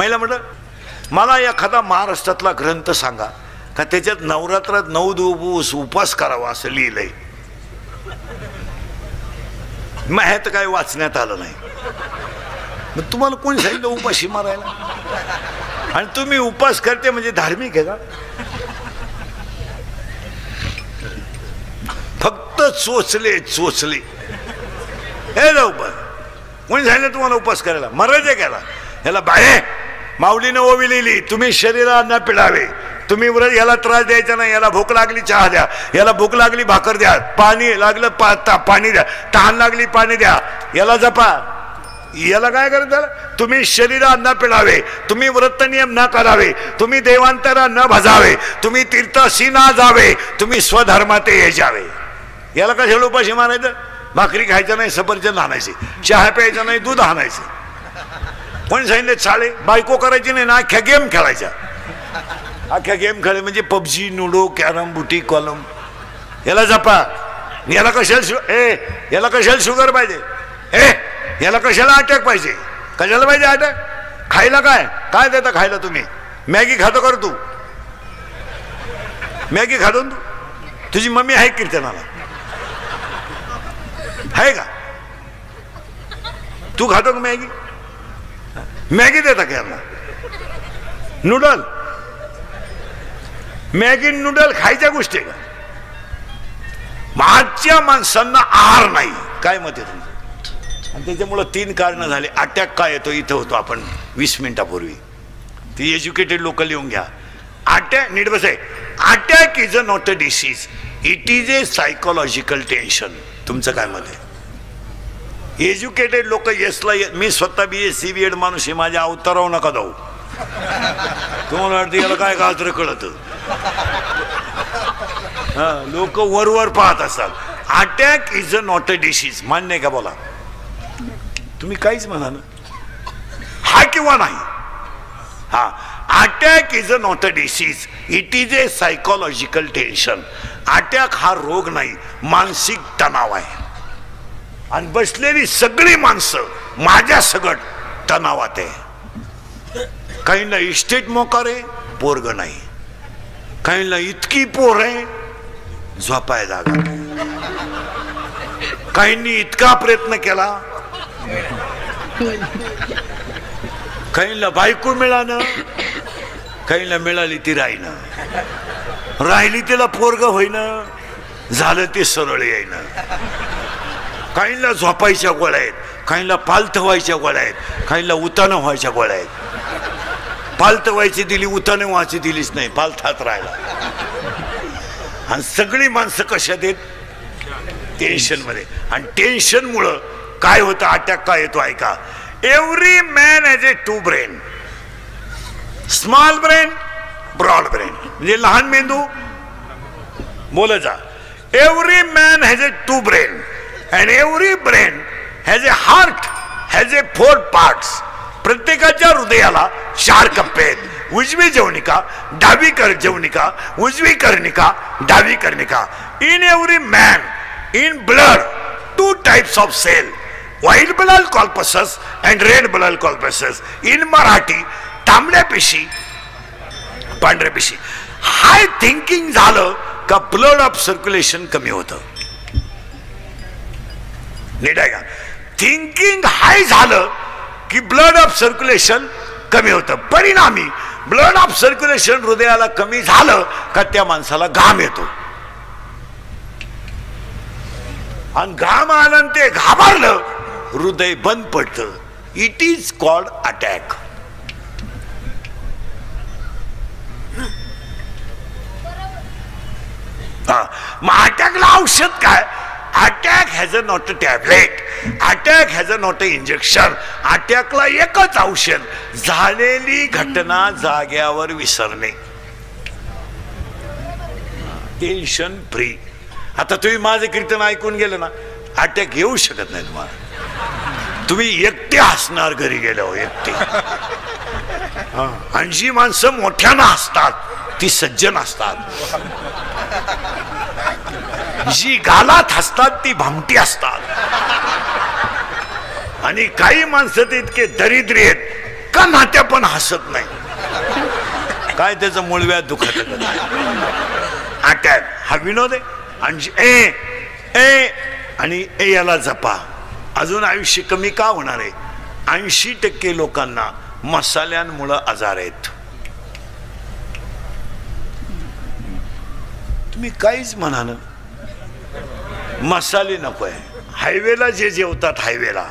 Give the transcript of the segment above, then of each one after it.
महिला म्हटलं मला एखादा महाराष्ट्रातला ग्रंथ सांगा का त्याच्यात नवरात्रात 9 दिवस उपवास करावा असं लिहिलंय. मग हे तर काही वाचण्यात आलं नाही. मग तुम्हाला कोणी सांगितलं उपाशी मारायला? आणि तुम्ही उपवास करते म्हणजे धार्मिक आहे का? फक्त चोचले चोचले हे जाऊ पण कोणी सांगितलं तुम्हाला उपवास करायला? मरायचे केला ह्याला बाहे माऊलीनं ओवी लिहिली तुम्ही शरीराला न पिळावे, तुम्ही व्रत याला त्रास द्यायचा नाही, याला भूक लागली चहा द्या, याला भूक लागली भाकर द्या, पाणी लागलं पाणी द्या, तहान लागली पाणी द्या, याला जपा. याला काय करायचं? तुम्ही शरीरा न पिळावे, तुम्ही व्रत नियम न करावे, तुम्ही देवांतरा न भजावे, तुम्ही तीर्थाशी न जावे, तुम्ही स्वधर्मात यावे. याला कशाला उपाशी मारायचं? भाकरी खायचं नाही, सफरचंद आणायचे, चहा प्यायचा नाही, दूध आणायचे. कोणी सांगितले चाळे? बायको करायची नाही ना, अख्ख्या गेम खेळायच्या. अख्ख्या गेम खेळ म्हणजे पबजी, लुडो, कॅरम, बुटी, कॉलम. याला जपा. याला कशाला शुगर पाहिजे? याला कशाला अटॅक पाहिजे? कशाला पाहिजे अटॅक? खायला काय काय देता खायला? तुम्ही मॅगी खातो कर? तू मॅगी खातो? तू तुझी मम्मी आहे कीर्तनाला आहे का? तू खातो का मॅगी? मॅगी देता का यांना? नूडल, मॅगी नूडल खायच्या गोष्टी का? आजच्या माणसांना आहार नाही. काय मत आहे तुमचं? आणि त्याच्यामुळं 3 कारणं झाले. अटॅक काय येतो इथं होतो आपण 20 मिनिटापूर्वी. ती एज्युकेटेड लोक लिहून घ्या. अटॅक नीट बस आहे. Attack is a not a disease, it is a psychological tension. तुमचं काय मत आहे? एज्युकेटेड लोक येसला, मी स्वतः BSc BEd माणूस आहे, माझ्या अवताराव नका जाऊ. तुम्हाला वाटतं याला काय गाजर कळत? लोक वरवर पाहत असतात. Attack is a not a disease. मान्य आहे का? बोला तुम्ही काहीच म्हणा ना, हा किंवा नाही. हा, attack is a not a disease, it is a psychological tension. Attack हा रोग नाही, मानसिक तणाव आहे. आणि बसलेली सगळी माणसं माझ्या सगट तणावात आहे. काहींना इस्टेट मोकार आहे, पोरग नाही. काहींना इतकी पोर आहे, झोपाय जागा. काहींनी इतका प्रयत्न केला, काहींना बायको मिळालं, काहींना मिळाली ती राहीनं, राहिली तिला पोरग होईना, झालं ते सरळ येईना. काहींना झोपायच्या गोळ्या आहेत, काहींना पालथ व्हायच्या गोळ्या आहेत, काहींना उतानं व्हायच्या गोळ्या आहेत. पालथ व्हायची दिली, उतानं व्हायची दिलीच नाही, पालथात राहिला. आणि सगळी माणसं कशात आहेत? टेन्शन मध्ये. आणि टेन्शन मुळे काय होतं? अटॅक काय येतो ऐका. Every man has a 2 brain, small brain, broad brain. म्हणजे लहान मेंदू, बोला जा. Every man has a 2 brain and every brain has a heart, has a 4 parts. प्रत्येकाच्या हृदयाला 4 कप्पे आहेत. उजवी जवनिका, डावी जवनिका, उजवी कर्णिका, डावी कर्णिका. In every man, in blood, 2 types of cell, white blood corpuscles and red blood corpuscles. In Marathi तांबड्या पेशी, पांढऱ्या पेशी. हाय थिंकिंग झालं का ब्लड ऑफ सर्क्युलेशन कमी होतं. नीट आहे का? थिंकिंग हाय झालं की ब्लड ऑफ सर्क्युलेशन कमी होतं. परिणामी ब्लड ऑफ सर्क्युलेशन हृदयाला कमी झालं का त्या माणसाला घाम येतो. आणि घाम आलं ते घाबरलं, हृदय बंद पडतं. It is called attack. मग अटॅकला औषध काय? Attack has a not a tablet, attack has a not a injection. अटॅकला एकच औषध, झालेली घटना जाग्यावर विसरणे, टेन्शन फ्री. आता तुम्ही माझं कीर्तन ऐकून गेलं ना, अटॅक येऊ शकत नाही तुम्हाला. तुम्ही एकटे हसणार घरी गेल्यावर, एकटे. आणि जी माणसं मोठ्यानं हसतात ती सज्जन असतात, जी गालात हसतात ती भामटी असतात. आणि काही माणसं ते इतके दरिद्री आहेत, इतका नात्या पण हसत नाही. काय त्याचं मूळव्याध दुखत अटॅक हा विनोद आहे. आणि ए ए आणि ए याला जपा. अजून आयुष्य कमी का होणार आहे? 80% लोकांना मसाल्यांमुळे आजार आहेत. तुम्ही काहीच म्हणा ना, मसाले नको आहे. हायवेला जे जेवतात हायवेला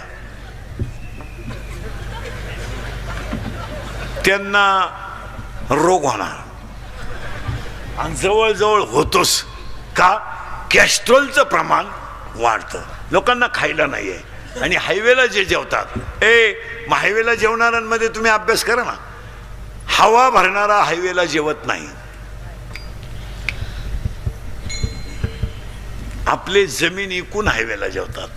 त्यांना रोग होणार. आणि जवळजवळ होतोच का? कॅस्ट्रॉलचं प्रमाण वाढतं. लोकांना खायला नाही आहे. आणि हायवेला जे जेवतात मग हायवेला जेवणाऱ्यांमध्ये तुम्ही अभ्यास करा ना. हवा भरणारा हायवेला जेवत नाही. आपले जमीन इकून हायवेला जेवतात.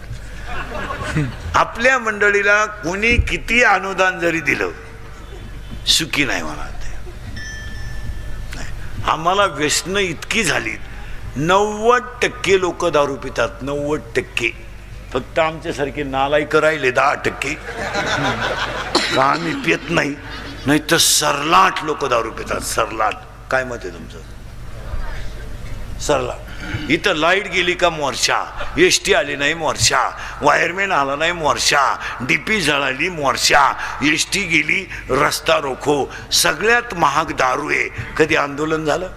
आपल्या मंडळीला कोणी किती अनुदान जरी दिलं सुखी नाही म्हणा. आम्हाला व्यसनं इतकी झाली. 90% लोक दारू पितात. 90%. फक्त आमच्यासारखे नालायक राहिले 10%. का आम्ही पित नाही? नाही तर सरलाट लोक दारू पितात. सरलाट. काय मत आहे तुमचं? सरलाट. इथं लाईट गेली का मोर्चा, एसटी आली नाही मोर्चा, वायरमॅन आला नाही मोर्चा, डीपी जळाली मोर्चा, एसटी गेली रस्ता रोखो. सगळ्यात महाग दारू आहे. कधी आंदोलन झालं?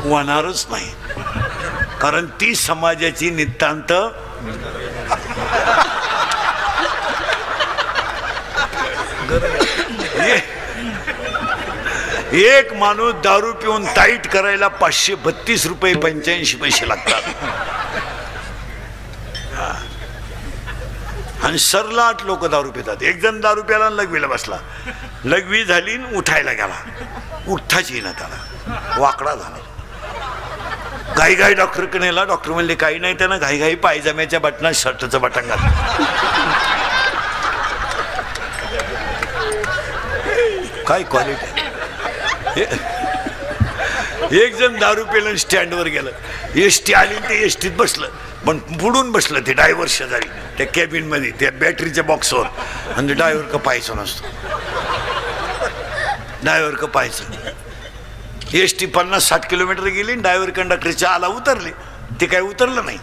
होणारच नाही. कारण ती समाजाची नितांत एक माणूस दारू पिऊन टाईट करायला 532 रुपये 85 पैसे लागतात. आणि सरलाट लोक दारू पितात. एक जण दारू प्याला लघवीला बसला. लघवी झाली उठायला गेला. उठताच येईना त्याला. वाकडा झाला. घाई घाई डॉक्टरकडे नेला. डॉक्टर म्हणले काही नाही. त्यानं घाई घाई पायजाम्याच्या बटनात शर्टचं बटन घातलं. काय क्वालिटी. एक जण दारू पेलं स्टँडवर गेलं. एसटी आली ते एसटीत बसलं. पण बुडून बसलं ते ड्रायव्हर शेजारी त्या कॅबिन मध्ये त्या बॅटरीच्या बॉक्सवर. आणि ड्रायव्हर का पाहायचं नसतो. ड्रायव्हर का पाहायचं. एसटी 50-60 किलोमीटर गेली. ड्रायव्हर कंडक्टरच्या आला उतरले. ते काय उतरलं नाही.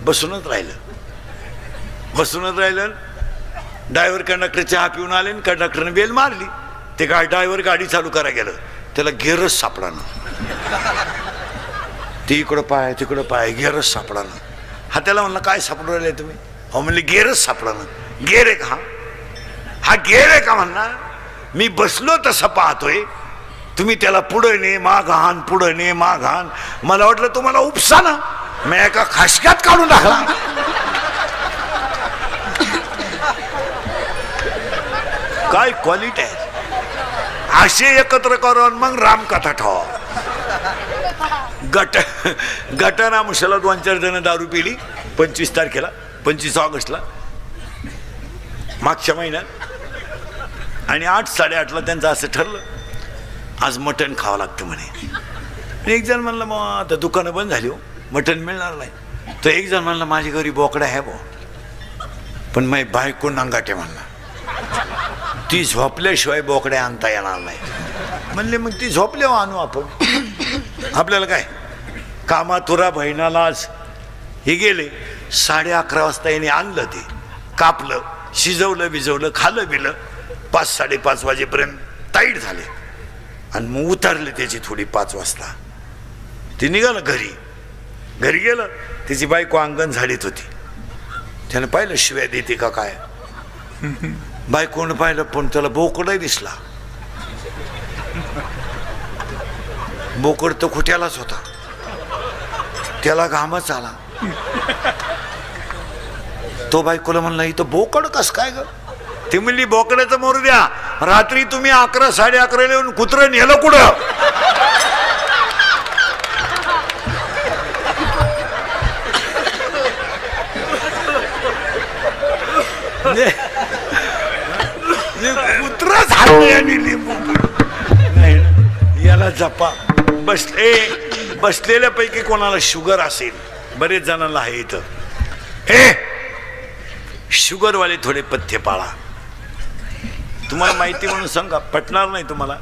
बसूनच राहिलं. बसूनच राहिलं. ड्रायव्हर कंडक्टर चहा पिऊन आले. कंडक्टरने बेल मारली. ते ड्रायव्हर गाडी चालू करायला गेलं. त्याला गेअरच सापडा ना. ते इकडं पाय तिकडं पाय गेअरच सापडा ना. हा त्याला म्हणला काय सापडून राहिले तुम्ही? हो म्हणले गेअरच सापडा ना. गेअर आहे का? हा गेअर आहे का म्हणणार? मी बसलो तसं पाहतोय. तुम्ही त्याला पुढं ने माग हान, पुढं ने माग हान. मला वाटलं तुम्हाला उपसा ना. मी एका खासक्यात काढून टाकला. काय क्वालिटी आहे. असे एकत्र करून मग रामकथा ठेवा. गटारामुशाला 2-4 जण दारू पिली 25 तारखेला 25 ऑगस्टला मागच्या महिन्यात. आणि 8-8:30ला त्यांचं असं ठरलं आज मटण खावं लागतं म्हणे. एक जण म्हणलं मग आता दुकानं बंद झाली हो, मटण मिळणार नाही. तर एक जण म्हणलं माझ्या घरी बोकडा आहे बो, पण माझी बायको नंगाटे म्हणला ती झोपल्याशिवाय बोकड्या आणता येणार नाही. म्हणले मग ती झोपल्यावर आणू आपण. आपल्याला काय कामातुरा बहिणाला आज हे गेले. 11:30 वाजता याने आणलं. ते कापलं, शिजवलं बिजवलं, खालं बिलं. 5-5:30 वाजेपर्यंत टाईट झाले. आणि मग उतरले त्याची थोडी 5 वाजता. ते निघालं घरी. घरी गेलं. त्याची बायको अंगण झाडीत होती. त्यानं पाहिलं शिव्या देते का काय. बायकोनं पाहिलं पण त्याला बोकडही दिसला. बोकड तर खुट्यालाच होता. त्याला घामच आला. तो बायकोला म्हणला इथं बोकड कस काय ग? ती म्हणली बोकड्याचं मोरू द्या. रात्री तुम्ही 11-11:30 येऊन कुत्रं नेलं कुठं? कुत्र याला जपा. बसलेल्यापैकी कोणाला शुगर असेल, बरेच जणांना आहे इथं, हे शुगरवाले थोडे पथ्य पाळा. तुम्हाला माहिती म्हणून सांगा, पटणार नाही तुम्हाला,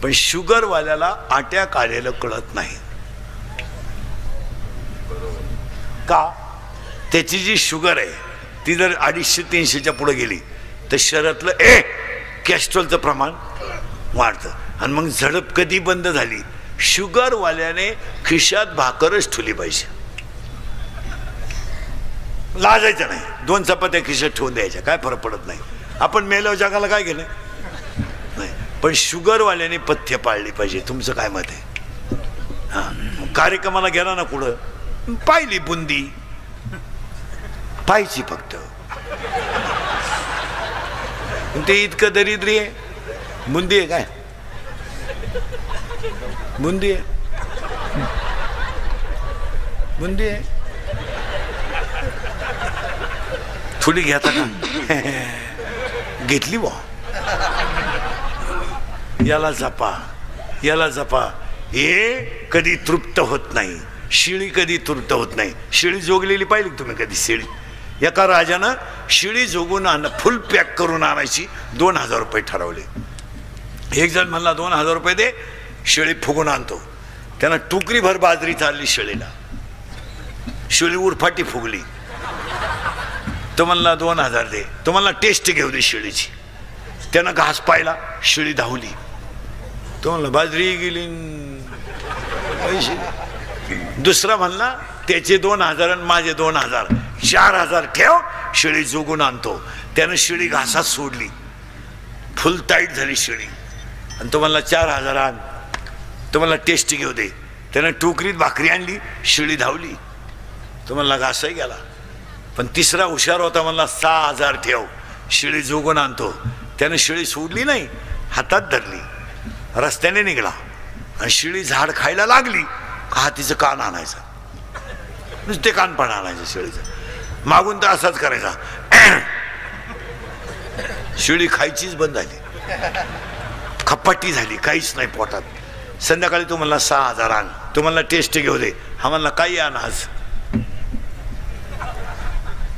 पण शुगरवाल्याला अटॅक आलेलं कळत नाही. का? त्याची जी शुगर आहे ती जर 250-300च्या पुढे गेली तर शरीरातलं कॅस्ट्रॉलचं प्रमाण वाढतं आणि मग झडप कधी बंद झाली? शुगरवाल्याने खिशात भाकरच ठेवली पाहिजे. लाजायचं नाही, 2 चपात्या खिशात ठेवून द्यायच्या, काय फरक पडत नाही. आपण मेल्यावर जगाला काय केलं नाही, पण शुगरवाल्याने पथ्य पाळली पाहिजे. तुमचं काय मत आहे? हां, कार्यक्रमाला गेला ना कुठं, पाहिली बुंदी पाहिजे फक्त, ते इतकं दरिद्री आहे. बुंदी आहे काय? बुंदी आहे, बुंदी आहे. थोडी घ्याता का? घेतली बा. याला जपा, याला जपा. हे कधी तृप्त होत नाही. शिळी कधी तृप्त होत नाही. शिळी जोगलेली पाहिली तुम्ही कधी? शिळी एका राजानं शिळी जोगून फुल पॅक करून आणायची, 2000 रुपये ठरवले. एक जण म्हणला 2000 रुपये दे, शिळी फुगून आणतो. त्यानं टुकरीभर बाजरी चालली शिळीला, शिळी उरफाटी फुगली. तो म्हणला 2000 दे. तो म्हणला टेस्ट घेऊ दे शिळीची. त्यानं घास पाहिला, शिळी धावली. तो म्हणला बाजरी गेली, पैसे. दुसरा म्हणला त्याचे 2000 आणि माझे 2000, 4000 ठेव, शिळी जोगून आणतो. त्यानं शिळी घासात सोडली, फुल टाईट झाली शिळी. आणि तो म्हणला 4000 आण. तो म्हणला टेस्ट घेऊ दे. त्यानं टोकरीत भाकरी आणली, शिळी धावली. तो म्हणला घासही गेला. पण तिसरा हुशार होता, म्हणला 6000 ठेव, शिळी जोगून आणतो. त्यानं शिळी सोडली नाही, हातात धरली, रस्त्याने निघाला आणि शिळी झाड खायला लागली. हातीचं कान आणायचं, नुसते कानपण आणायचं शिळीचं. मागून तर असाच करायचा. शिळी खायचीच बंद झाली, खपाटी झाली, काहीच नाही पोटात. संध्याकाळी तो म्हणला 6000 आण. तो म्हणला टेस्ट घेऊ दे. हा म्हणला काही आण आज.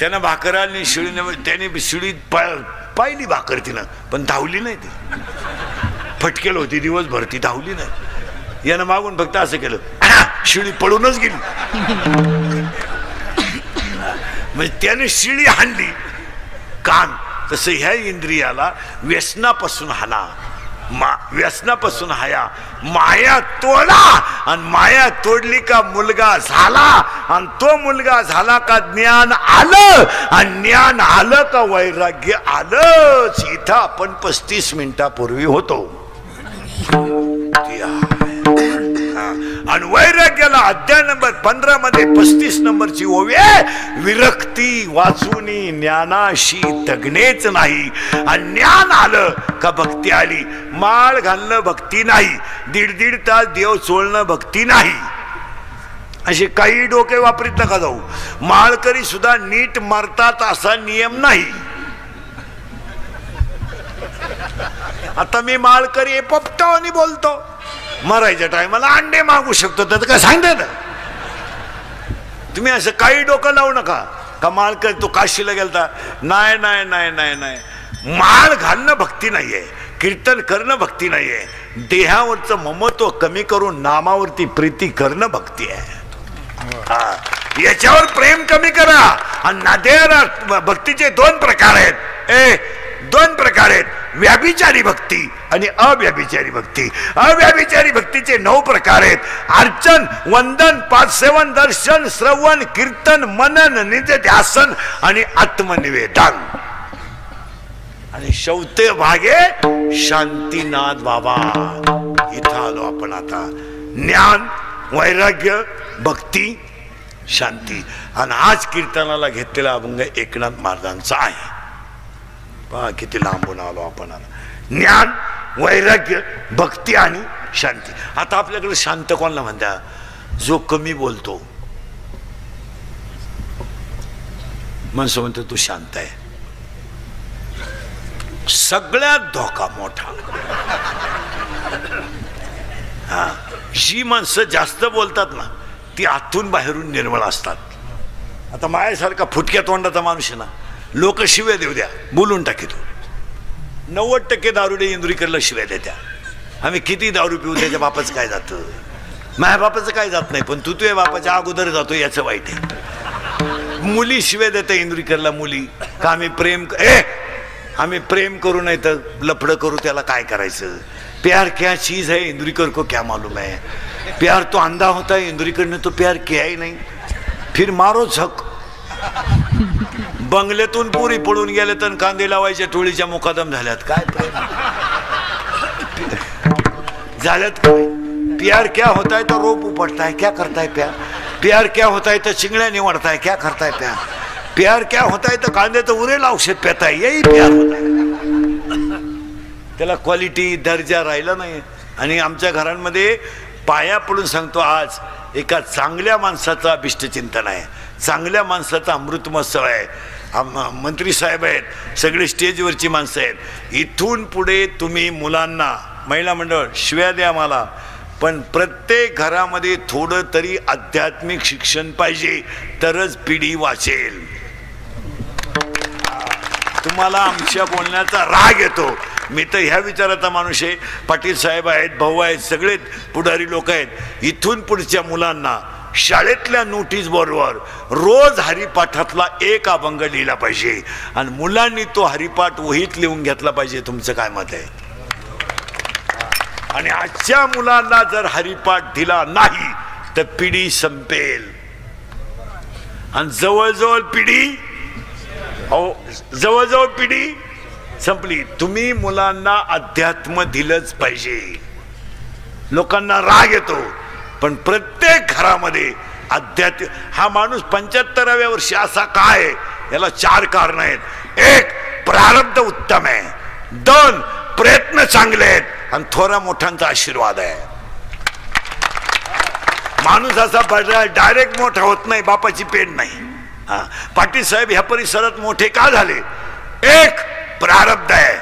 त्यानं भाकर आणली शिळीने. त्याने शिळी पाहिली भाकर तिनं, पण धावली नाही. ती फटकेल होती दिवसभर, ती धावली नाही. यानं मागून फक्त असं केलं, शिळी पळूनच गेली. म्हणजे त्याने शिळी हाणली कान. तसं ह्या इंद्रियाला व्यसनापासून हाना, व्यसनापासून हाया. माया तोडा, आणि माया तोडली का मुलगा झाला, आणि तो मुलगा झाला का ज्ञान आलं, आणि ज्ञान आलं का वैराग्य आलंच. इथं आपण 35 मिनिटापूर्वी होतो. आणि वैराग्याला अध्याय नंबर 15 मध्ये 35 नंबरची ओवी आहे, विरक्ती वाचुनी ज्ञानाशी तगणेच नाही. आणि ज्ञान आलं का भक्ती आली. माळ घालणं भक्ती नाही, 1.5 तास देव चोळणं भक्ती नाही. असे काही डोके वापरीत नका जाऊ. माळकरी सुद्धा नीट मरतात असा नियम नाही. आता मी माळकरी पोपटो आणि बोलतो, मरायच्या टायमाला अंडे मागू शकतो, तर काय सांगते ना तुम्ही? असं काही डोकं लावू नका. का माळकरी तो काशीला गेलता? नाही नाही नाही नाही नाही. माळ घालणं भक्ती नाहीये, कीर्तन करणं भक्ती नाहीये. देहावरचं ममत्व कमी करून नामावरती प्रीती करणं भक्ती आहे. याच्यावर प्रेम कमी करा. आणि भक्तीचे 2 प्रकार आहेत. 2 प्रकार आहेत, व्याभिचारी भक्ती आणि अव्याभिचारी भक्ती. अव्याभिचारी भक्तीचे 9 प्रकार आहेत. अर्चन, वंदन, पादसेवन, दर्शन, श्रवण, कीर्तन, मनन, निधिध्यासन आणि आत्मनिवेदन. आणि शेवटे भागे शांतीनाथ बाबा. इथं आलो आपण आता. ज्ञान, वैराग्य, भक्ती, शांती. आणि आज कीर्तनाला घेतलेला अभंग एकनाथ महाराजांचा आहे. पहा किती लांबून आलो आपण. ज्ञान, वैराग्य, भक्ती आणि शांती. आता आपल्याकडे शांत कोणाला म्हणता? जो कमी बोलतो. माणसं म्हणतो तू शांत आहे. सगळ्यात धोका मोठा. हा, जी माणसं जास्त बोलतात ना, ती आतून बाहेरून निर्मळ असतात. आता माझ्यासारखा फुटक्या तोंडाचा माणूस आहे ना, लोक शिव्या देऊ द्या, बोलून टाकीतो. 90% दारुडे इंदुरीकरला शिव्या देत्या. आम्ही किती दारू पिऊ त्याच्या बापाचं काय जातं, माझ्या बापाचं काय जात नाही, पण तू तुझ्या बापाच्या अगोदर जातो याचं वाईट आहे. मुली शिव्या देते इंदुरीकरला, मुली का आम्ही प्रेम करू नाही तर लफडं करू, त्याला काय करायचं. प्यार क्या चीज है इंदुरीकर को क्या मालूम है. प्यार तो अंधा होता है, इंदुरीकर ने तो प्यार किया ही नहीं. फिर मारो झक. बंगल्यातून पुरी पडून गेले तर कांदे लावायच्या टोळीच्या मुकादम झाल्यात. काय झाल्यात काय. प्यार क्या होता है तो रोप उपटता है, क्या करता है प्यार. प्यार क्या होता है तो चिंगड्या निवडता है, क्या करता है प्यार. प्यार क्या होता है तो कांदे तो उरेला औषध पेता है, यही प्यार होता है. त्याला क्वालिटी दर्जा राहिला नाही. आणि आमच्या घरांमध्ये पाया पडून सांगतो, आज एका चांगल्या माणसाचं अभिष्टचिंतन आहे, चांगल्या माणसाचा अमृत महोत्सव आहे. मंत्री साहेब आहेत, सगळे स्टेजवरची माणसं आहेत. इथून पुढे तुम्ही मुलांना, महिला मंडळ शिव्या द्या मला, पण प्रत्येक घरामध्ये थोडं तरी आध्यात्मिक शिक्षण पाहिजे, तरच पिढी वाचेल. तुम्हाला आमच्या बोलण्याचा राग येतो. मी तर ह्या विचाराचा माणूस आहे. पाटील साहेब आहेत, भाऊ आहेत, सगळे पुढारी लोक आहेत. इथून पुढच्या मुलांना शाळेतल्या नोटीस बरोबर रोज हरिपाठातला एक अभंग लिहिला पाहिजे आणि मुलांनी तो हरिपाठ वहीत लिहून घेतला पाहिजे. तुमचं काय मत आहे. आणि आजच्या मुलांना जर हरिपाठ दिला नाही तर पिढी संपेल. आणि जवळजवळ पिढी संपली. तुम्ही मुलांना अध्यात्म दिलंच पाहिजे. लोकांना राग येतो, पण प्रत्येक घरामध्ये अध्यात्म. हा माणूस 75व्या वर्षी असा काय, याला 4 कारण आहेत. 1, प्रारब्ध उत्तम आहे. 2, प्रयत्न चांगले आहेत. आणि थोरा मोठ्यांचा आशीर्वाद आहे. माणूस असा डायरेक्ट मोठा होत नाही, बापाची पेन नाही. पाटील साहेब ह्या परिसरात मोठे का झाले. 1, प्रारब्ध आहे.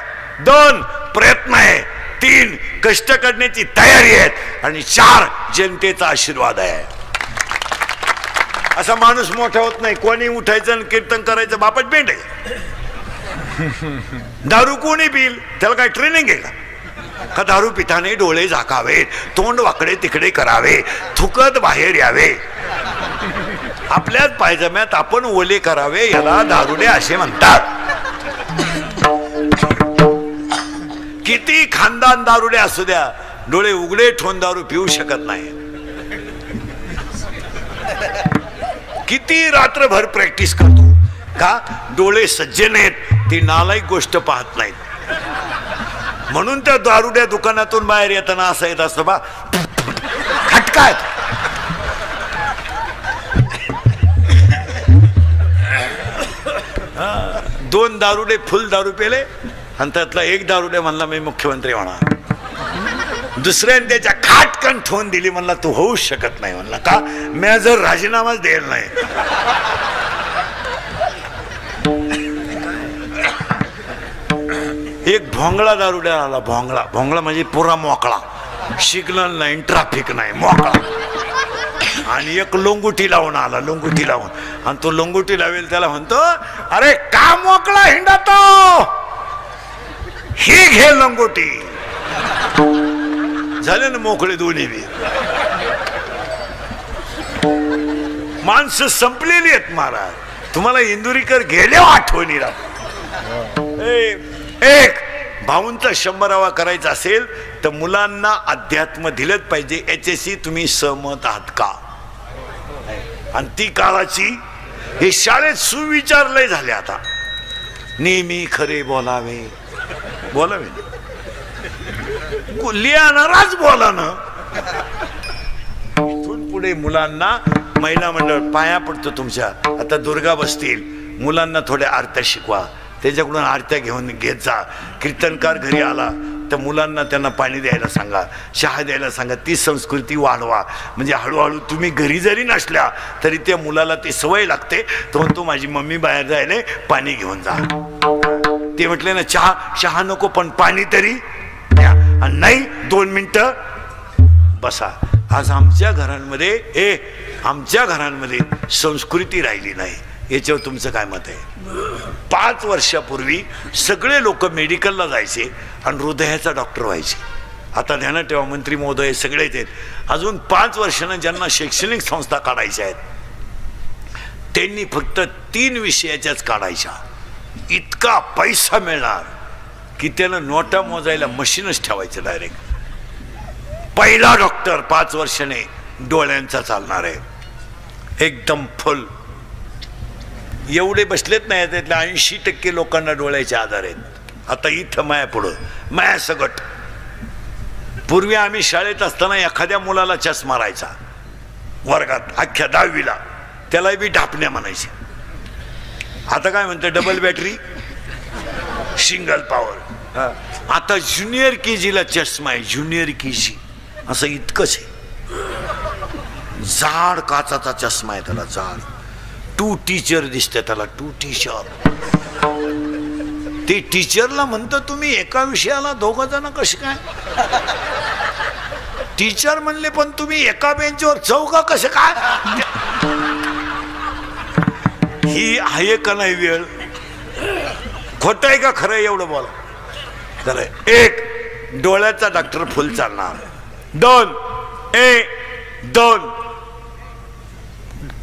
2, प्रयत्न आहे. 3, कष्ट करण्याची तयारी आहे. आणि 4, जनतेचा आशीर्वाद आहे. असा माणूस मोठा होत नाही. कोणी उठायचं आणि कीर्तन करायचं, बापाच पेंड आहे. दारू कोणी पिल, त्याला काय ट्रेनिंग आहे का दारू पिताने डोळे झाकावे, तोंड वाकडे तिकडे करावे, थुकत बाहेर यावे, आपल्याच पायजम्यात आपण ओले करावे, याला दारुडे असे म्हणतात. किती खानदान दारुडे असू द्या, डोळे उघडे ठेवून दारू पिऊ शकत नाही. किती रात्रभर प्रॅक्टिस करतो का, डोळे सज्जन आहेत, ती नालायक गोष्ट पाहत नाहीत. म्हणून त्या दारुड्या दुकानातून बाहेर येताना असं येत असतं, बा खटकाय. दोन दारुडे फुल दारू पेले आणि त्यातला एक दारुडे म्हणला मी मुख्यमंत्री होणार. दुसऱ्याने त्याच्या खाटकन ठेवून दिली, म्हणला तू होऊ शकत नाही. म्हणला का, मी जर राजीनामाच द्यायला नाही. एक भोंगळा दारुड्या आला. भोंगळा म्हणजे पुरा मोकळा, सिग्नल नाही, ट्रॅफिक नाही, मोकळा. आणि एक लोंगुटी लावून आला, लोंगुटी लावून. आणि तो लोंगुटी लावेल त्याला म्हणतो, अरे का मोकळा हिंडतो, ही घे लोंगुटी. झाले ना मोकळे दोन्ही बी. माणसं संपलेली आहेत महाराज. तुम्हाला इंदुरीकर गेले आठवणी राहत. एक भाऊंचा 100वा करायचा असेल तर मुलांना अध्यात्म दिलंच पाहिजे. याच्याशी तुम्ही सहमत आहात का. आणि ती काळाची हे शाळेत सुविचार लय झाले आता. नेहमी खरे बोलावे लिहाणाराच बोला ना. इथून पुढे मुलांना, महिला मंडळ पाया पडतो तुमच्या. आता दुर्गा बसतील, मुलांना थोड्या आरत्या शिकवा, त्याच्याकडून आरत्या घेऊन घेत जा. कीर्तनकार घरी आला तर मुलांना त्यांना पाणी द्यायला सांगा, चहा द्यायला सांगा. ती संस्कृती वाढवा. म्हणजे हळूहळू तुम्ही घरी जरी नसल्या तरी त्या मुलाला ती सवय लागते. तो म्हणतो माझी मम्मी बाहेर जायले, पाणी घेऊन जा. ते म्हटले ना, चहा नको पण पाणी तरी द्या. आणि नाही 2 मिनिटं बसा. आज आमच्या घरांमध्ये संस्कृती राहिली नाही. याच्यावर तुमचं काय मत आहे? 5 वर्षापूर्वी सगळे लोक मेडिकलला जायचे आणि हृदयाचा डॉक्टर व्हायचे. आता ध्यानात ठेवा, मंत्री महोदय सगळेच आहेत. अजून 5 वर्षानं ज्यांना शैक्षणिक संस्था काढायच्या आहेत त्यांनी फक्त 3 विषयाच्याच काढायच्या. इतका पैसा मिळणार की त्यानं नोटा मोजायला मशीनच ठेवायचं डायरेक्ट. पहिला डॉक्टर 5 वर्षाने डोळ्यांचा चालणार आहे, एकदम फुल. एवढे बसलेत नाही, त्यातल्या 80% लोकांना डोळ्याचे आजार आहेत. आता इथं माया पुढं माया सगट. पूर्वी आम्ही शाळेत असताना एखाद्या मुलाला चष्मा राहायचा वर्गात, अख्ख्या 10वीला, त्याला बी ढापण्या म्हणायचे. आता काय म्हणते, डबल बॅटरी सिंगल पॉवर. आता ज्युनियर केजीला चष्मा आहे, ज्युनियर केजी असं इतकंच आहे. जाड काचाचा चष्मा आहे त्याला, जाड. 2 टीचर दिसते त्याला, 2 टीचर. ते टीचरला म्हणतं तुम्ही एका विषयाला 2 जण कसे काय? टीचर म्हणले पण तुम्ही एका बेंचवर 4 कसे काय? ही आहे का नाही वेळ? खोट आहे का खरं? एवढं बोला. खरं. 1 डोळ्याचा डॉक्टर फुल चालणार. 2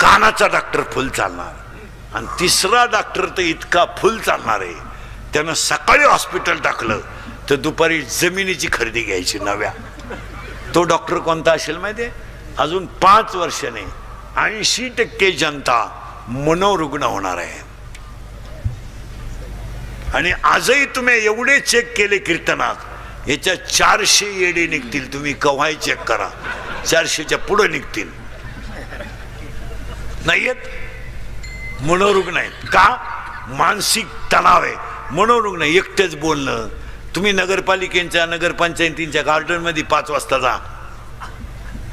कानाचा डॉक्टर फुल चालणार. आणि 3रा डॉक्टर तर इतका फुल चालणार आहे, त्यानं सकाळी हॉस्पिटल टाकलं तर दुपारी जमिनीची खरेदी घ्यायची नव्या. तो डॉक्टर कोणता असेल माहितीये? अजून 5 वर्षाने 80% जनता मनोरुग्ण होणार आहे. आणि आजही तुम्ही एवढे चेक केले कीर्तनात, याच्या 400 येडे निघतील. तुम्ही कव्हाही चेक करा, 400च्या पुढे निघतील. नाही येत, मनोरुग्ण आहेत. का? मानसिक तणाव आहे, मनोरुग्ण. एकटेच बोलणं. तुम्ही नगरपालिकेच्या नगरपंचायतींच्या गार्डन मध्ये 5 वाजता जा,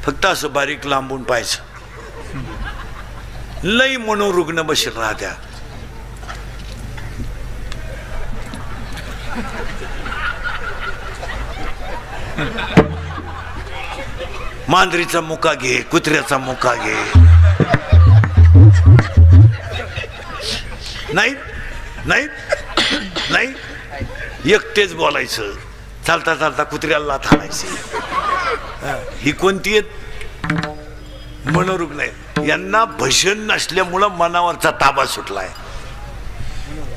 फक्त असं बारीक लांबून पाहायचं. लई मनोरुग्ण बसेल राहत्या. मांजरीचा मुका घे, कुत्र्याचा मुका घे. नाही नाही नाही, एकटेच बोलायचं. चालता चालता कुत्र्याला लाथ हाणायची. ही कोणती आहेत? मनोरुग्ण आहेत. यांना भजन नसल्यामुळं मनावरचा ताबा सुटलाय.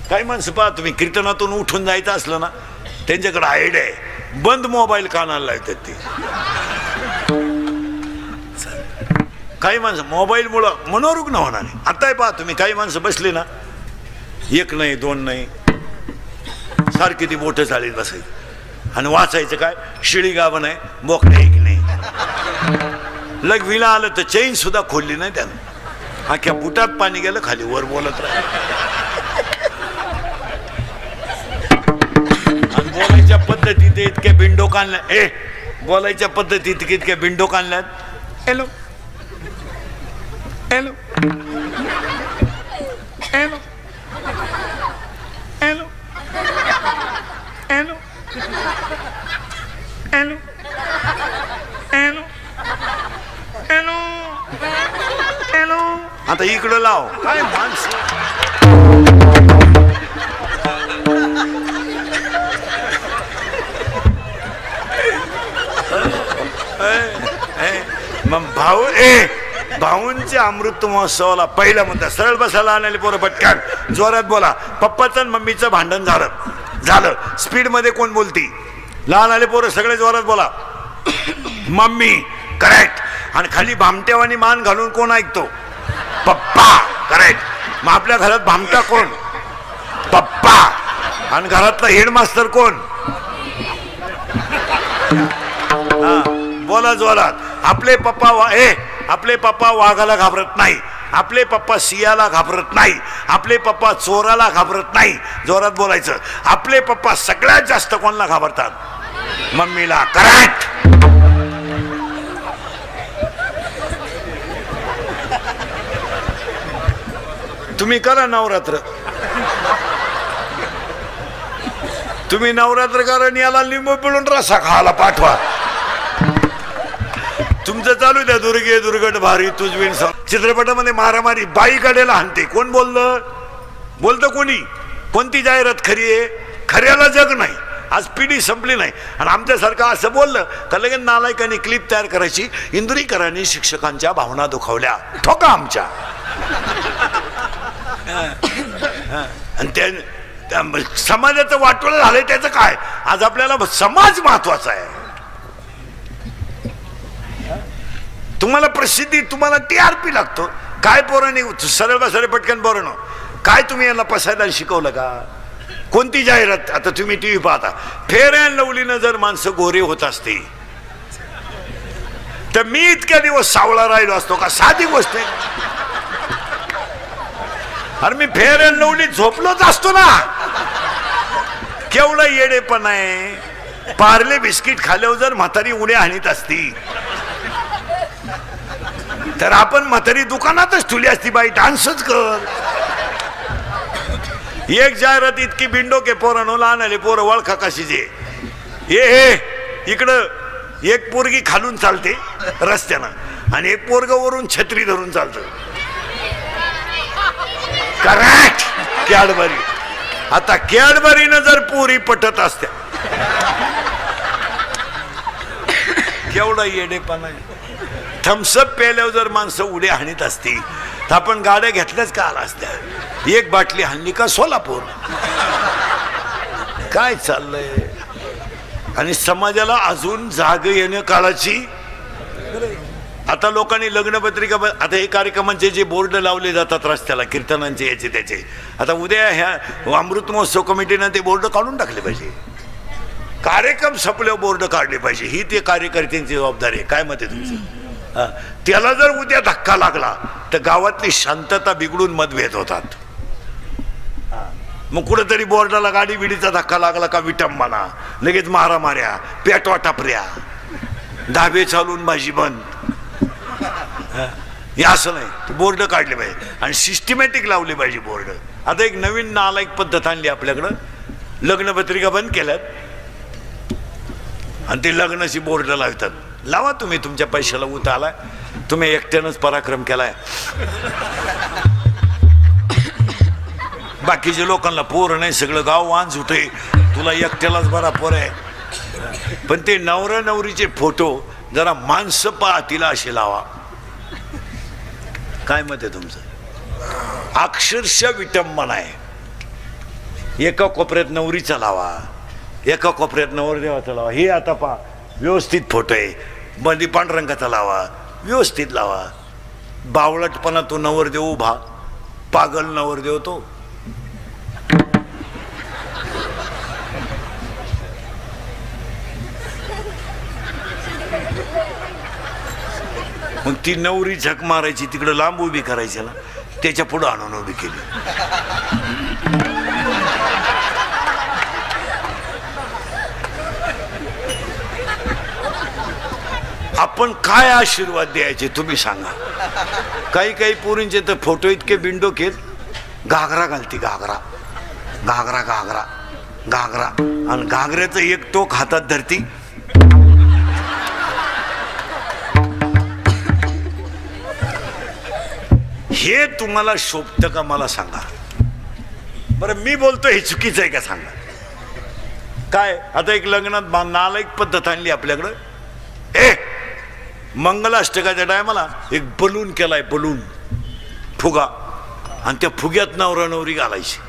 काही माणसं पहा तुम्ही, कीर्तनातून उठून जायचं असलं ना, त्यांच्याकडे आयडिया आहे, बंद मोबाईल कानाला लावतात ते. काही माणसं मोबाईलमुळं मनोरुग्ण होणार आहे. आता पहा तुम्ही, काही माणसं बसले ना, 1 नाही 2 नाही, सारखी ती बोटं चालीत बसायची. आणि वाचायचं काय? शिळी गाभण आहे, बोकडे एक नाही. लग्वीला आलं तर चैन सुद्धा खोलली नाही त्यानं, अख्ख्या बुटात पाणी गेलं, खाली वर बोलत राहिलं. आणि बोलायच्या पद्धतीत इतके बिंडो काढल्या. बोलायच्या पद्धतीत इतके बिंडो काढल्यात. Hello hello hello hello hello hello hello hello hello. आता इकडं लाव. काय माणसं. मग भाऊ भाऊंच्या अमृत महोत्सवाला पहिला म्हणतात, सरळ बसायला आणाले पोरं पटकन जोरात बोला. पप्पाचं आणि मम्मीचं भांडण झालं. स्पीड मध्ये कोण बोलती? लहान आले पोरं सगळे जोरात बोला. मम्मी. करेक्ट. आणि खाली भामट्यावानी मान घालून कोण ऐकतो? पप्पा. करेक्ट. मग आपल्या घरात भामटा कोण? पप्पा. आणि घरातला हेडमास्टर कोण? बोला जोरात. आपले पप्पा वाघाला घाबरत नाही, आपले पप्पा सियाला घाबरत नाही, आपले पप्पा चोराला घाबरत नाही. जोरात बोलायचं. आपले पप्पा सगळ्यात जास्त कोणाला घाबरतात? मम्मीला. करेक्ट. तुम्ही करा नवरात्र. तुम्ही नवरात्र करा आणि याला लिंबू पिळून रसा खायला पाठवा. तुमचं चालू द्या. दुर्गे दुर्गट भारी तुझविण चित्रपटामध्ये मारामारी, बाई गाड्याला हाणते, कोण बोलतं कोणी? कोणती जाहिरात खरी आहे? खऱ्याला जग नाही. आज पिढी संपली नाही. आणि आमच्यासारखं असं बोललं का लगेच नालायकांनी क्लिप तयार करायची, इंदुरीकरांनी शिक्षकांच्या भावना दुखावल्या, ठोका आमच्या. आणि त्या समाजाचं वाटोळं झालंय. त्याचं काय? आज आपल्याला समाज महत्वाचा आहे. तुम्हाला प्रसिद्धी, तुम्हाला TRP लागतो. काय पोरांनी सरळ बसरे पटकन पोरांनो, काय तुम्ही यांना पसायला शिकवलं का? कोणती जाहिरात? आता तुम्ही TV पाहता, फेअर अँड लवलीनं जर माणसं गोरे होत असते तर मी इतक्या दिवस सावळा राहिलो असतो का? साधी गोष्ट आहे. अरे मी फेअर अँड लवली झोपलोच असतो ना. केवढा येडेपण आहे. पार्ले बिस्किट खाल्यावर जर म्हातारी उड्या हाणीत असती तर आपण म्हातारी दुकानातच ठुली असती, बाई डान्सच कर. एक जाहिरात इतकी बिंडोके पोरांनो, लहान आले पोरं वळखा कशीचे. हे इकडं एक पोरगी खालून चालते रस्त्यानं आणि एक पोरग वरून छत्री धरून चालतं. करेक्ट. कॅडबरी. आता कॅडबरीनं जर पोरी पटत असत्या, केवढा येडेपणा आहे. थम्सअप प्यायल्यावर जर माणसं उड्या हाणीत असती तर आपण गाड्या घेतल्याच का आला असत्या. एक बाटली हाणली का सोलापूर. काय चाललंय? आणि समाजाला अजून जाग येणं काळाची. आता लोकांनी लग्नपत्रिका, आता हे कार्यक्रमांचे जे बोर्ड लावले जातात रस्त्याला, कीर्तनांचे याचे त्याचे, आता उद्या ह्या अमृत महोत्सव कमिटीनं ते बोर्ड काढून टाकले पाहिजे. कार्यक्रम संपल्यावर बोर्ड काढले पाहिजे. ही ते कार्यकर्त्यांची जबाबदारी आहे. काय मत आहे तुमचं? त्याला जर उद्या धक्का लागला तर गावातली शांतता बिघडून मतभेद होतात. मग कुठेतरी बोर्डाला गाडी बिडीचा धक्का लागला का विटंबना, लगेच मारामाऱ्या, पेटवा टापऱ्या, धाबे चालून भाजी बंद. हे असं नाही. बोर्ड काढले पाहिजे आणि सिस्टमॅटिक लावले पाहिजे बोर्ड. आता एक नवीन नालायक पद्धत आणली आपल्याकडं. लग्नपत्रिका बंद केल्यात आणि ते लग्नाची बोर्ड लावतात. लावा तुम्ही, तुमच्या पैशाला उत आलाय, तुम्ही एकट्यानंच पराक्रम केलाय. बाकीच्या लोकांना पोर नाही, सगळं गाव वांज होते, तुला एकट्यालाच बरा पोर आहे. पण ते नवरा नवरीचे फोटो जरा माणसं पाहतील असे लावा. काय मत आहे तुमचं? अक्षरशः विटंबना आहे. एका कोपऱ्यात नवरीचा लावा, एका कोपऱ्यात नवरदेवाचा लावा. हे आता पहा, व्यवस्थित फोटो आहे. मध्ये पांढरंगाचा लावा, व्यवस्थित लावा. बावळटपणा तो नवरदेव उभा, पागल नवरदेव तो. मग ती नवरी झक मारायची, तिकडे लांब उभी करायची ना, त्याच्या पुढे आणून उभी केली. आपण काय आशीर्वाद द्यायचे तुम्ही सांगा. काही काही पोरींचे तर फोटो इतके बिंडोकेत, घागरा घालती, घागरा घागरा घागरा घागरा, आणि घागऱ्याचं एक टोक हातात धरती. हे तुम्हाला शोभतं का मला सांगा बरं. मी बोलतो हे चुकीचं आहे का सांगा. काय आता एक लग्नात नालायक पद्धत आणली आपल्याकडं. मंगलाष्टकाच्या टायमाला एक बलून केलाय, बलून फुगा, आणि त्या फुग्यात नवरा नवरी घालायची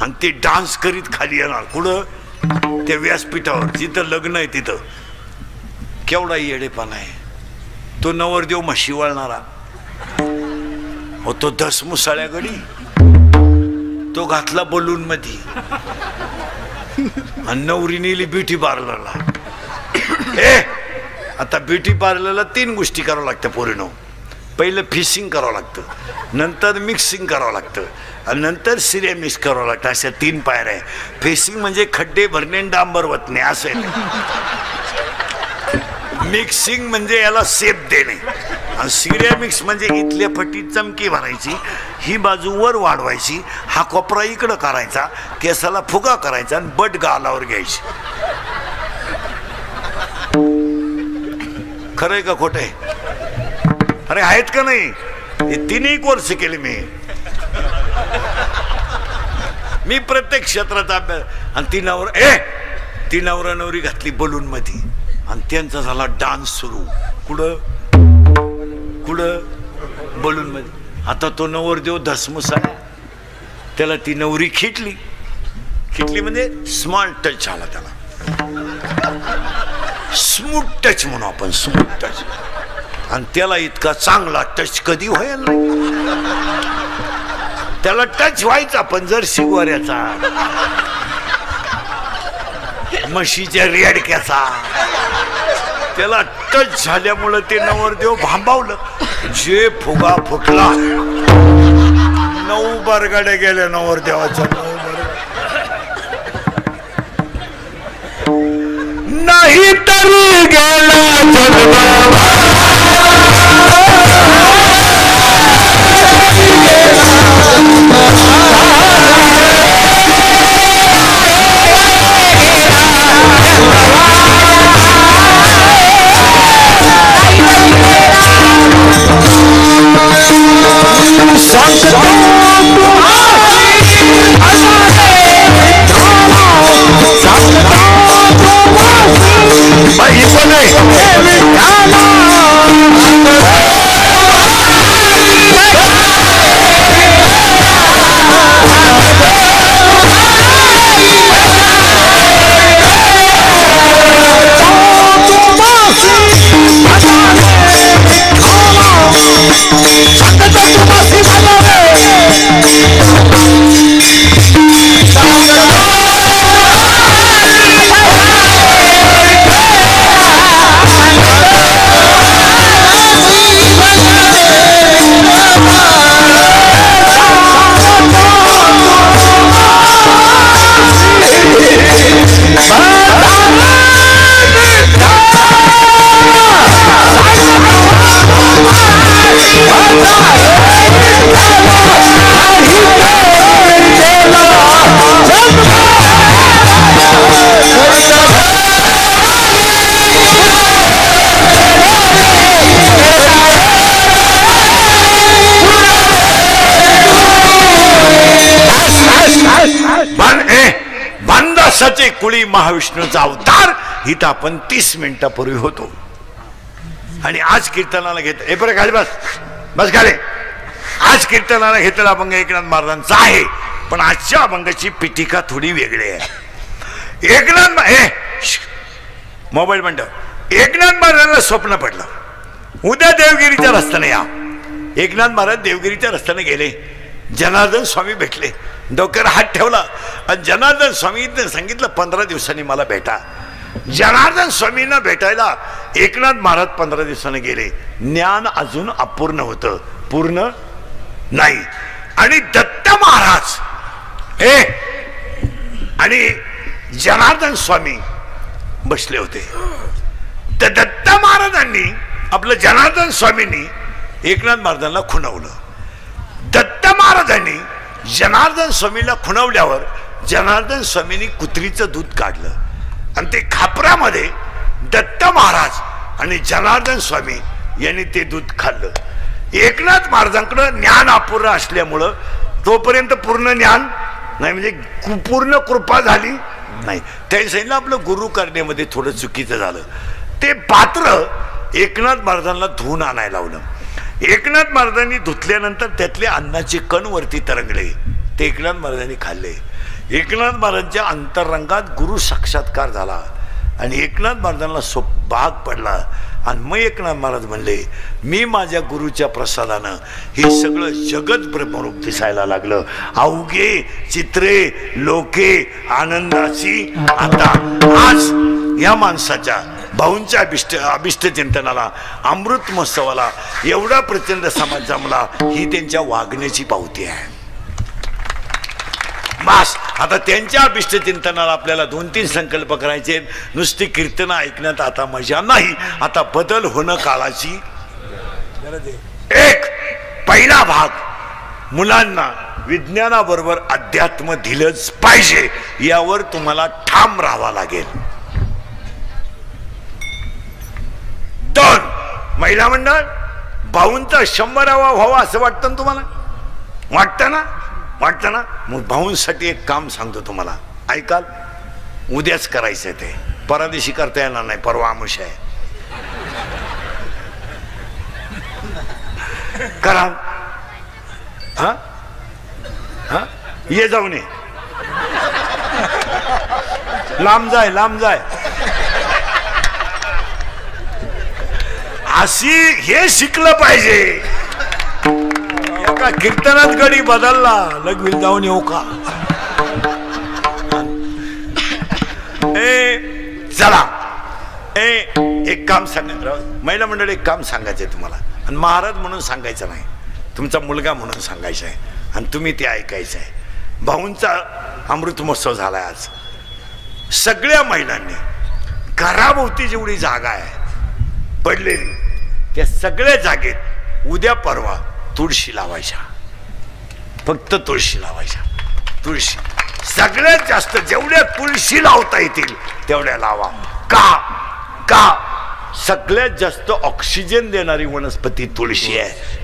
आणि ते डान्स करीत खाली येणार. कुठं? त्या व्यासपीठावर जिथं लग्न आहे तिथं. केवढा येडेपणा आहे. तो नवरदेव म्हशी वळणारा हो, तो 10 मुसाळ्या गडी तो घातला बलून मध्ये, आणि नवरी नेली ब्युटी पार्लरला. आता ब्युटी पार्लरला 3 गोष्टी करावं लागतं पोरीनो. पहिलं फिशिंग करावं लागतं, नंतर मिक्सिंग करावं लागतं, आणि नंतर सिरे मिक्स करावं लागतं. अशा 3 पायऱ्या आहे. फिशिंग म्हणजे खड्डे भरणे, डांबर वतणे असं आहे. मिक्सिंग म्हणजे याला सेप देणे, आणि सिरे मिक्स म्हणजे इथल्या फटीत चमकी भरायची, ही बाजू वर वाढवायची, हा कोपरा इकडं करायचा, केसाला फुगा करायचा आणि बट गालावर घ्यायची. खरंय का खोटं आहे? अरे आहेत का नाही? हे 3 कोर्स केले मी प्रत्येक क्षेत्राचा अभ्यास. आणि ती नवरा नवरी घातली बलून मध्ये आणि त्यांचा झाला डान्स सुरू. कुठं बलून मध्ये. आता तो नवरदेव धसमुस आहे, त्याला ती नवरी खिटली म्हणजे स्मॉल टच झाला त्याला. स्मूथ टच म्हणू आपण, स्मूथ टच. आणि त्याला इतका चांगला टच कधी व्हायला नाही. त्याला टच व्हायचा पण जर शिगवाऱ्याचा, म्हशीच्या रेडक्याचा. त्याला टच झाल्यामुळं ते नवरदेव भांबावलं. जे फुगा फुटला, 9 बरगाड्या गेल्या नवरदेवाच्या. 9 बरगाड्या नाही तरी गेला भांडासाचे कुळी महाविष्णूचा अवतार इथं आपण 30 मिनिटापूर्वी होतो. आणि आज कीर्तनाला घेत खाली बस खाली. आज कीर्तनाला घेतलेला अभंग एकनाथ महाराजांचा आहे, पण आजच्या अभंगाची पीठिका थोडी वेगळी आहे. मोबाईल मंडळ एकनाथ महाराजांना स्वप्न पडलं, उद्या देवगिरीच्या रस्त्याने या. एकनाथ महाराज देवगिरीच्या रस्त्याने गेले. जनार्दन स्वामी भेटले, डोक्यावर हात ठेवला आणि जनार्दन स्वामींनी सांगितलं 15 दिवसांनी मला भेटा. जनार्दन स्वामींना भेटायला एकनाथ महाराज 15 दिवसांनी गेले. ज्ञान अजून अपूर्ण होतं, पूर्ण नाही. आणि दत्त महाराज आणि जनार्दन स्वामी बसले होते. तर दत्त महाराजांनी आपलं जनार्दन स्वामींनी एकनाथ महाराजांना खुणवलं. दत्त महाराजांनी जनार्दन स्वामीला खुणवल्यावर जनार्दन स्वामींनी कुत्रीचं दूध काढलं आणि ते खापरामध्ये दत्त महाराज आणि जनार्दन स्वामी यांनी ते दूध खाल्लं. एकनाथ महाराजांकडे ज्ञान अपूर्ण असल्यामुळं तोपर्यंत पूर्ण ज्ञान नाही, म्हणजे पूर्ण कृपा झाली नाही. त्यांनी सांगितलं आपलं गुरु करण्यामध्ये थोडं चुकीचं झालं. ते पात्र एकनाथ महाराजांना धुवून आणायला लावलं. एकनाथ महाराजांनी धुतल्यानंतर त्यातले अन्नाचे कण वरती तरंगले, ते एकनाथ महाराजांनी खाल्ले. एकनाथ महाराजांच्या अंतरंगात गुरु साक्षात्कार झाला आणि एकनाथ महाराजांना भाग पडला. आणि मग एकनाथ महाराज म्हणले, मी माझ्या गुरुच्या प्रसादानं हे सगळं जगत ब्रह्मरूप दिसायला लागलं. अवघे चित्रे लोके आनंदाची. आता आज या माणसाच्या भाऊंच्या अभिष्ट चिंतनाला, अमृत महोत्सवाला एवढा प्रचंड समाज जमला, ही त्यांच्या वागण्याची पावती आहे. बस आता त्यांच्या अभिष्ट चिंतनाला आपल्याला 2-3 संकल्प करायचे. नुसती कीर्तन ऐकण्यात आता मजा नाही, आता बदल होणं काळाची गरज आहे. एक पहिला भाग, मुलांना विज्ञानाबरोबर अध्यात्म दिलंच पाहिजे, यावर तुम्हाला ठाम राहावं लागेल. 2 महिला मंडळ भाऊंचा 100वा व्हावा असं वाटतं ना तुम्हाला? वाटतं ना? वाटतं ना? मग भाऊंसाठी एक काम सांगतो तुम्हाला, ऐकाल? उद्याच करायचंय ते, परदेशी करता येणार नाही, परवा आमुष आहे. करा. हा हा ये जाऊन ये, लांब जाय, लांब जाय. अशी हे शिकलं पाहिजे. एका कीर्तनात गडी बदलला लगविल जाऊन येऊ का? चला एक काम सांगायचं, महिला मंडळ एक काम सांगायचंय तुम्हाला, आणि महाराज म्हणून सांगायचं नाही, तुमचा मुलगा म्हणून सांगायचं आहे, आणि तुम्ही ते ऐकायचं आहे. भाऊंचा अमृत महोत्सव झालाय आज. सगळ्या महिलांनी घराभोवती जेवढी जागा आहे पडलेली, त्या सगळ्या जागेत उद्या परवा तुळशी लावायच्या. फक्त तुळशी लावायच्या. तुळशी सगळ्यात जास्त जेवढ्या तुळशी लावता येतील तेवढ्या लावा. का? का? सगळ्यात जास्त ऑक्सिजन देणारी वनस्पती तुळशी आहे,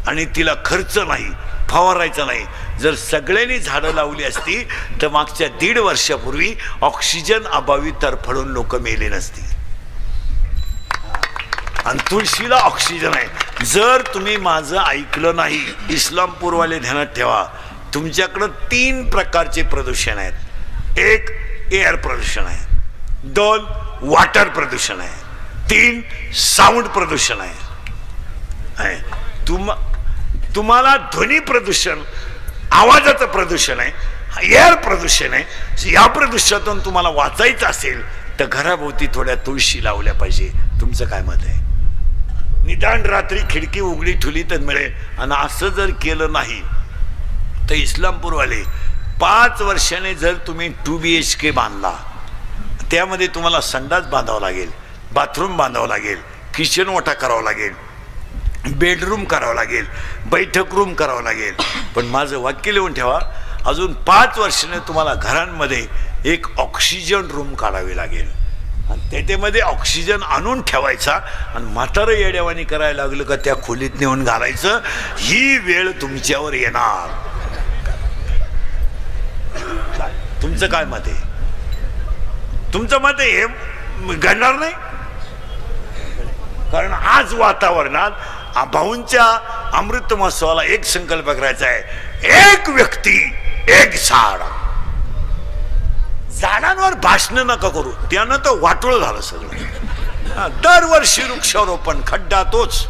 आणि तिला खर्च नाही, फवारायचा नाही. जर सगळ्यांनी झाडं लावली असती तर मागच्या 1.5 वर्षापूर्वी ऑक्सिजन अभावी तरफडून लोक मेले नसती. आणि तुळशीला ऑक्सिजन आहे. जर तुम्ही माझं ऐकलं नाही, इस्लामपूरवाले ध्यानात ठेवा, तुमच्याकडं 3 प्रकारचे प्रदूषण आहेत. 1 एअर प्रदूषण आहे, 2 वॉटर प्रदूषण आहे, 3 साऊंड प्रदूषण आहे. तुम्हाला ध्वनी प्रदूषण, आवाजाचं प्रदूषण आहे, एअर प्रदूषण आहे. या प्रदूषणातून तुम्हाला वाचायचं असेल तर घराभोवती थोड्या तुळशी लावल्या पाहिजे. तुमचं काय मत आहे? निदान रात्री खिडकी उघडी ठेवली तर मिळेल. आणि असं जर केलं नाही तर इस्लामपूरवाले 5 वर्षाने जर तुम्ही 2 BHK बांधला, त्यामध्ये तुम्हाला संडास बांधावं लागेल, बाथरूम बांधावं लागेल, किचन ओटा करावं लागेल, बेडरूम करावं लागेल, बैठक रूम करावं लागेल. पण माझं वाक्य लिहून ठेवा, अजून 5 वर्षाने तुम्हाला घरांमध्ये एक ऑक्सिजन रूम काढावी लागेल, आणि त्याच्यामध्ये ऑक्सिजन आणून ठेवायचा, आणि म्हातारं येड्यावानी करायला लागलं का त्या खोलीत नेऊन घालायचं. ही वेळ तुमच्यावर येणार. तुमचं काय मत आहे? तुमचं मत आहे हे घडणार नाही? कारण आज वातावरणात भाऊंच्या अमृत महोत्सवाला एक संकल्प करायचा आहे, एक व्यक्ती एक झाड. झाडांवर भाषण नका करू, त्यानं तर वाटोळ झालं सगळं. दरवर्षी वृक्षारोपण, खड्डा तोच,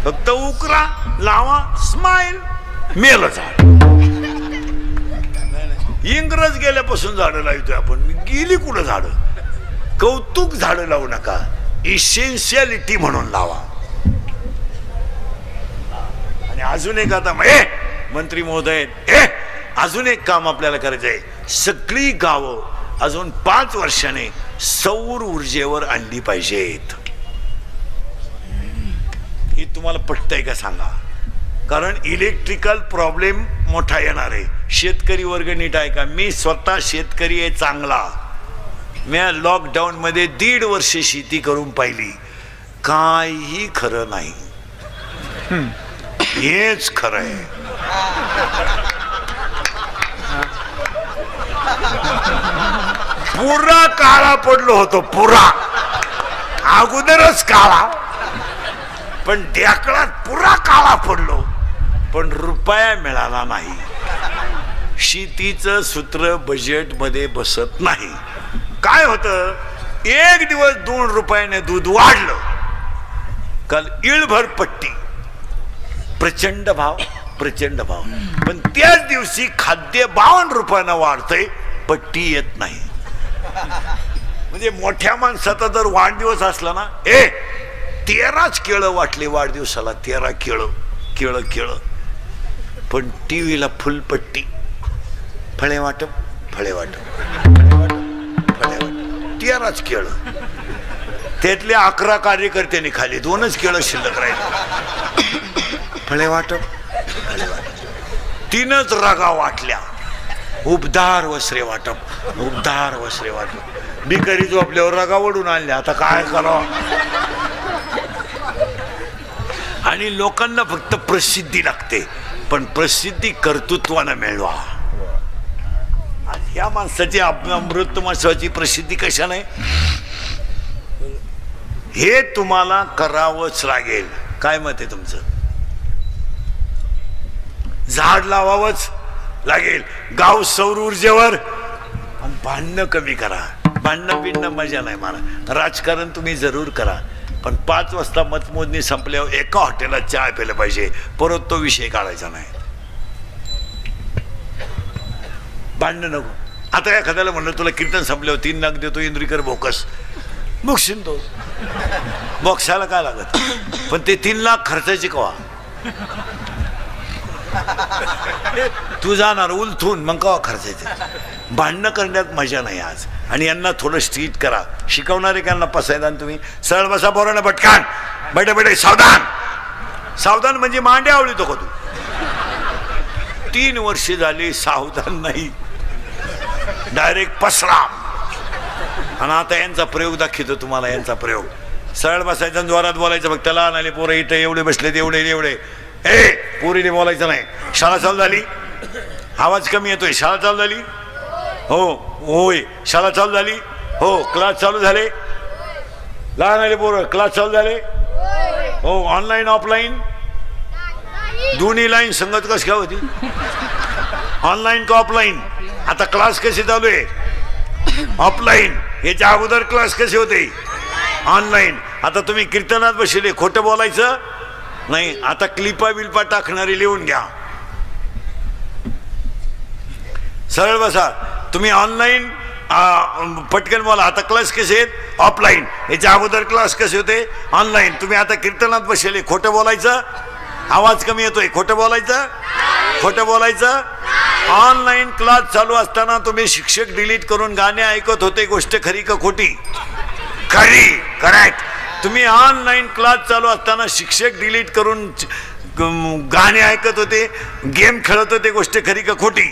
फक्त उकरा, लावा, स्माइल, मेलं झाड. इंग्रज गेल्यापासून झाडं लावतोय आपण, गेली कुठं झाडं? कौतुक झाडं लावू नका, इसेन्शियालिटी म्हणून लावा. आणि अजून एक आता मंत्री महोदय, अजून एक काम आपल्याला करायचं आहे. सगळी गावं अजून 5 वर्षाने सौर ऊर्जेवर आणली पाहिजेत. हे तुम्हाला पटतंय का सांगा? कारण इलेक्ट्रिकल प्रॉब्लेम मोठा येणार आहे. शेतकरी वर्ग नीट आहे का? मी स्वतः शेतकरी आहे चांगला. मी लॉकडाऊन मध्ये 1.5 वर्ष शेती करून पाहिली, काही खरं नाही. हेच खरं आहे. पुरा काळा पडलो होतो, पुरा अगोदरच काळा, पण ढेकळात पुरा काळा पडलो, पण रुपया मिळाला नाही. शेतीचं सूत्र बजेट मध्ये बसत नाही. काय होतं, एक दिवस 2 रुपयाने दूध वाढलं, काल इळभर पट्टी, प्रचंड भाव, प्रचंड भाव. पण त्याच दिवशी खाद्य 52 रुपयानं वाढतंय, पट्टी येत नाही. म्हणजे मोठ्या माणसाचा जर वाढदिवस असला ना, 13च केळं वाटले वाढदिवसाला, 13 केळं, केळं केळं. पण टीव्हीला फुलपट्टी, फळे वाटप, फळे वाटप, फळे वाटप, फळे वाटप, 13च केळं. त्यातले 11 कार्यकर्त्यांनी खाली, 2च केळं शिल्लक राहिले. फळे वाटप, फळे वाटप, 3च रागा वाटल्या. उबदार वस्त्रे वाटप, उबदार वस्त्रे वाटप. भिकारी झोपल्यावर रागा ओढून आणल्या. आता काय करावं? आणि लोकांना फक्त प्रसिद्धी लागते, पण प्रसिद्धी कर्तृत्वानं मिळवा. ह्या माणसाची अमृत माणसाची प्रसिद्धी कशा नाही, हे तुम्हाला करावंच लागेल. काय मत आहे तुमचं? झाड लावावंच लागेल. गाव सौर ऊर्जेवर. आणि भांडणं कमी करा. भांडणं बिंडणं मजा नाही मला. राजकारण तुम्ही जरूर करा, पण 5 वाजता मतमोजणी संपल्यावर एका हॉटेलात चहा प्यायला पाहिजे, परत तो विषय काढायचा नाही. भांडणं नको. आता एखाद्याला म्हणलं तुला कीर्तन संपल्यावर 3 लाख देतो इंद्रिकर बोकस, मुक्षिन तो बॉक्साला काय लागत, पण ते 3 लाख खर्चायचे कवा? तू जाणार उलथून, मग कवा खर्चायचे? भांडणं करण्यात मजा नाही आज. आणि यांना थोडं स्ट्रीट करा. शिकवणारे त्यांना पसायदान. तुम्ही सरळ बसा पोरांना पटकान, बैठे बैठे सावधान. सावधान म्हणजे मांडे आवळीतो का तू? 3 वर्ष झाली सावधान नाही, डायरेक्ट पसराम. आणि आता यांचा प्रयोग दाखवतो तुम्हाला. यांचा प्रयोग सरळ बसायचा, जोरात बोलायचं. फक्त लहान आले पोरं इथं एवढे बसले, एवढे एवढे. ए पोरीने बोलायचं नाही. शाळा चालू झाली, आवाज कमी येतोय. शाळा चालू झाली? हो होय. शाळा चालू झाली? हो. क्लास चालू झाले? लहान आले पोरं क्लास चालू झाले? हो. ऑनलाईन ऑफलाईन दोन्ही लाईन संगत कस काय होती? ऑनलाईन का ऑफलाईन? आता क्लास कसे चालू आहे? ऑफलाईन. याच्या अगोदर क्लास कसे होते? ऑनलाईन. आता तुम्ही कीर्तनात बसले, खोटं बोलायचं नाही. आता क्लिपा बिल्पा टाकणारी लिहून घ्या. सरळ बसा. तुम्ही ऑनलाईन पटकन बोला. आता क्लास कसे आहेत? ऑफलाईन. याच्या अगोदर क्लास कसे होते? ऑनलाईन. तुम्ही आता कीर्तनात बसले, खोटं बोलायचं. आवाज कमी येतोय, खोटं बोलायचं. खोटं बोलायचं. ऑनलाईन क्लास चालू असताना तुम्ही शिक्षक डिलीट करून गाणे ऐकत होते. गोष्ट खरी का खोटी? खरी. करेक्ट. तुम्ही ऑनलाईन क्लास चालू असताना शिक्षक डिलीट करून गाणे ऐकत होते, गेम खेळत होते. गोष्ट खरी का खोटी?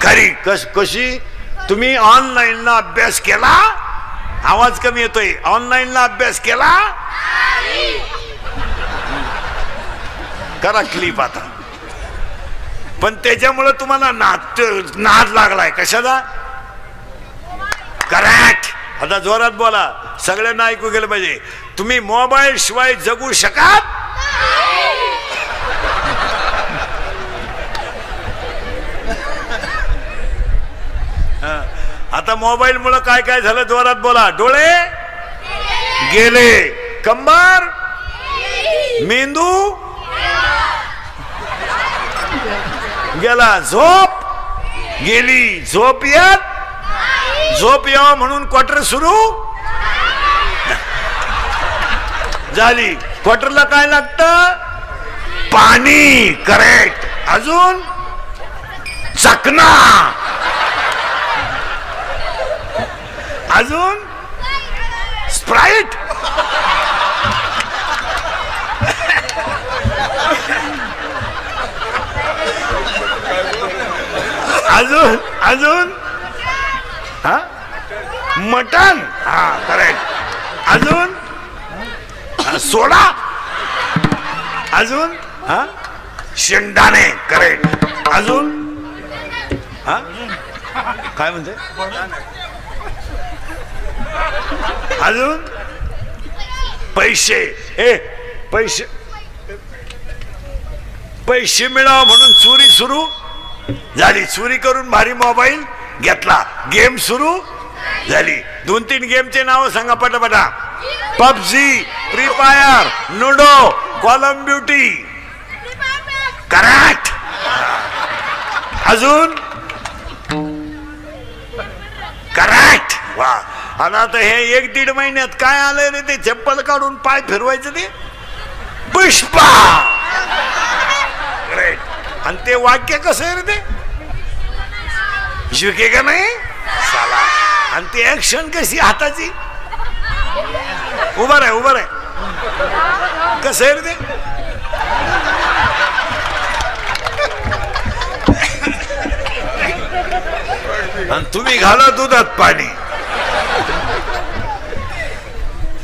खरी. कशी? तुम्ही ऑनलाईनला अभ्यास केला. आवाज कमी येतोय. ऑनलाईनला अभ्यास केला. करा क्लिप आता. पण त्याच्यामुळे तुम्हाला नाद लागलाय. कशाचा? करेक्ट. आता जोरात बोला, सगळ्यांना ऐकू गेलं पाहिजे. तुम्ही मोबाईल शिवाय जगू शकत? आता मोबाईल मुळे काय काय झालं? जोरात बोला. डोळे गेले, कंबर, मेंदू गेला, झोप गेली. झोप यावं म्हणून क्वार्टर सुरू झाली. क्वार्टरला काय लागतं? पाणी. करेक्ट. अजून चकना. अजून स्प्राईट. अजून हा मटन. हा करेक्ट. अजून सोडा. अजून हा शेंगदाणे. करेक्ट. अजून हा काय म्हणते? अजून पैसे. पैसे मिळावं म्हणून चोरी सुरू झाली. चोरी करून भारी मोबाईल घेतला. गेम सुरू झाली. 2-3 गेमचे नाव सांगा पटापटा. PUBG, free fire, ludo, call of duty. Correct. अजून करेक्ट. वा. आणि आता हे 1-1.5 महिन्यात काय आलंय रे? ते चप्पल काढून पाय फिरवायचं ते पुष्पा. ग्रेट. आणि ते वाक्य कसं आहे रे? ते झुके का नाही साला. आणि ती ऍक्शन कशी हाताची? उभा राह. कसं आहे रे ते? आणि तुम्ही घाला दुधात पाणी.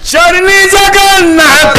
चरणी जगन्नाथ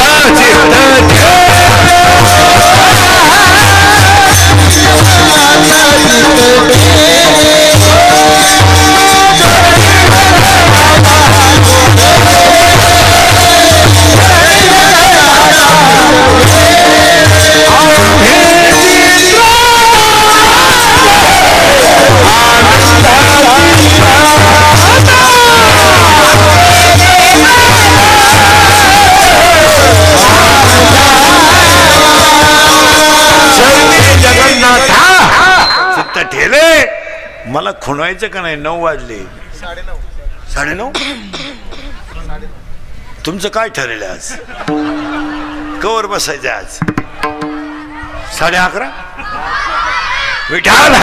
खुणवायचं का नाही? 9 वाजले. 9:30. तुमचं काय ठरेल आज? कवर बसायचं आज? 11:30. विठाल